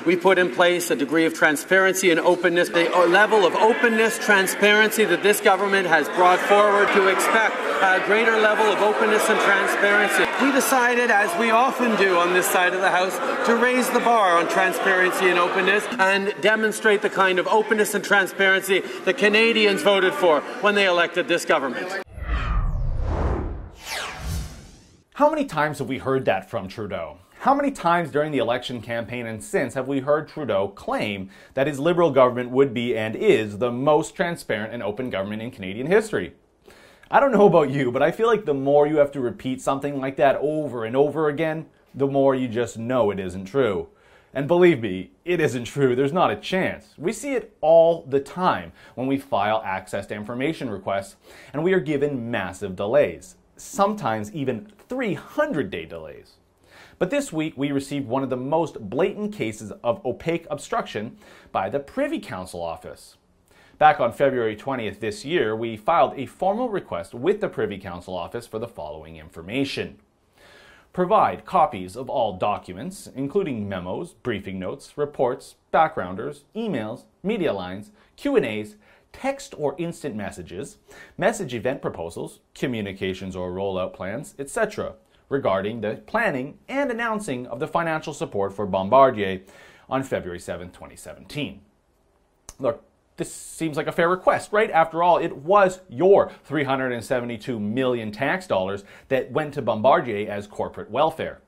We put in place a degree of transparency and openness, the level of openness, transparency that this government has brought forward, to expect a greater level of openness and transparency. We decided, as we often do on this side of the House, to raise the bar on transparency and openness and demonstrate the kind of openness and transparency that Canadians voted for when they elected this government. How many times have we heard that from Trudeau? How many times during the election campaign and since have we heard Trudeau claim that his Liberal government would be and is the most transparent and open government in Canadian history? I don't know about you, but I feel like the more you have to repeat something like that over and over again, the more you just know it isn't true. And believe me, it isn't true. There's not a chance. We see it all the time when we file access to information requests and we are given massive delays, sometimes even 300-day delays. But this week, we received one of the most blatant cases of opaque obstruction by the Privy Council office. Back on February 20th this year, we filed a formal request with the Privy Council office for the following information. Provide copies of all documents, including memos, briefing notes, reports, backgrounders, emails, media lines, Q&As, text or instant messages, message event proposals, communications or rollout plans, etc., regarding the planning and announcing of the financial support for Bombardier on February 7, 2017. Look, this seems like a fair request, right? After all, it was your $372 million tax dollars that went to Bombardier as corporate welfare.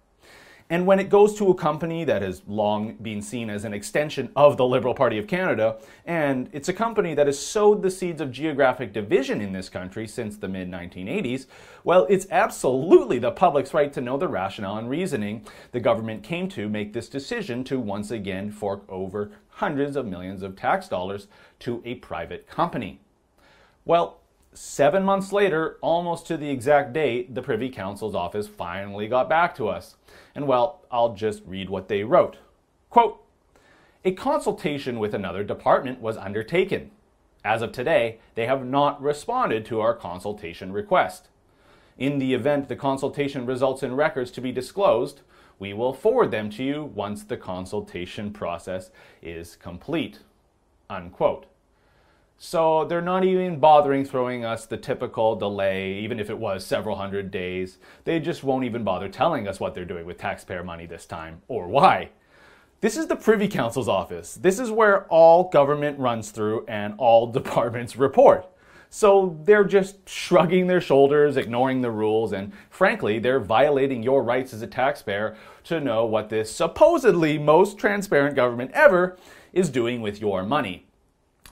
And when it goes to a company that has long been seen as an extension of the Liberal Party of Canada, and it's a company that has sowed the seeds of geographic division in this country since the mid-1980s, well, it's absolutely the public's right to know the rationale and reasoning the government came to make this decision to once again fork over hundreds of millions of tax dollars to a private company. Well, 7 months later, almost to the exact date, the Privy Council's office finally got back to us. And well, I'll just read what they wrote. Quote, "A consultation with another department was undertaken. As of today, they have not responded to our consultation request. In the event the consultation results in records to be disclosed, we will forward them to you once the consultation process is complete." Unquote. So they're not even bothering throwing us the typical delay, even if it was several hundred days. They just won't even bother telling us what they're doing with taxpayer money this time, or why. This is the Privy Council's office. This is where all government runs through and all departments report. So they're just shrugging their shoulders, ignoring the rules, and frankly, they're violating your rights as a taxpayer to know what this supposedly most transparent government ever is doing with your money.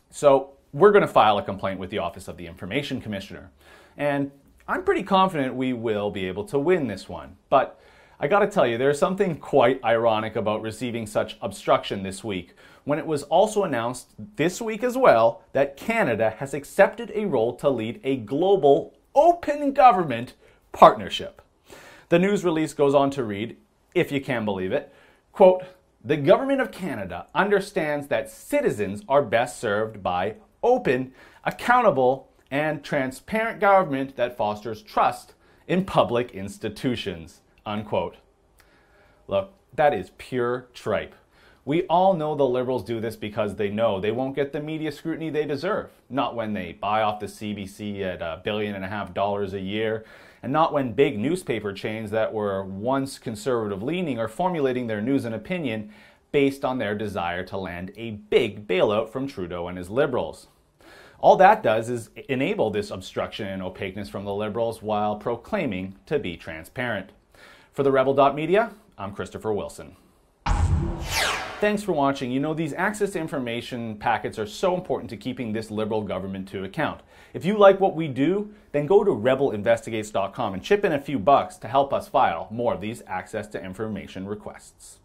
So we're going to file a complaint with the Office of the Information Commissioner. And I'm pretty confident we will be able to win this one. But I got to tell you, there's something quite ironic about receiving such obstruction this week, when it was also announced this week as well that Canada has accepted a role to lead a global open government partnership. The news release goes on to read, if you can believe it, quote, "The Government of Canada understands that citizens are best served by open, accountable, and transparent government that fosters trust in public institutions." Unquote. Look, that is pure tripe. We all know the Liberals do this because they know they won't get the media scrutiny they deserve. Not when they buy off the CBC at $1.5 billion a year, and not when big newspaper chains that were once conservative-leaning are formulating their news and opinion based on their desire to land a big bailout from Trudeau and his Liberals. All that does is enable this obstruction and opaqueness from the Liberals while proclaiming to be transparent. For the Rebel.media, I'm Christopher Wilson. Thanks for watching. You know, these access to information packets are so important to keeping this Liberal government to account. If you like what we do, then go to rebelinvestigates.com and chip in a few bucks to help us file more of these access to information requests.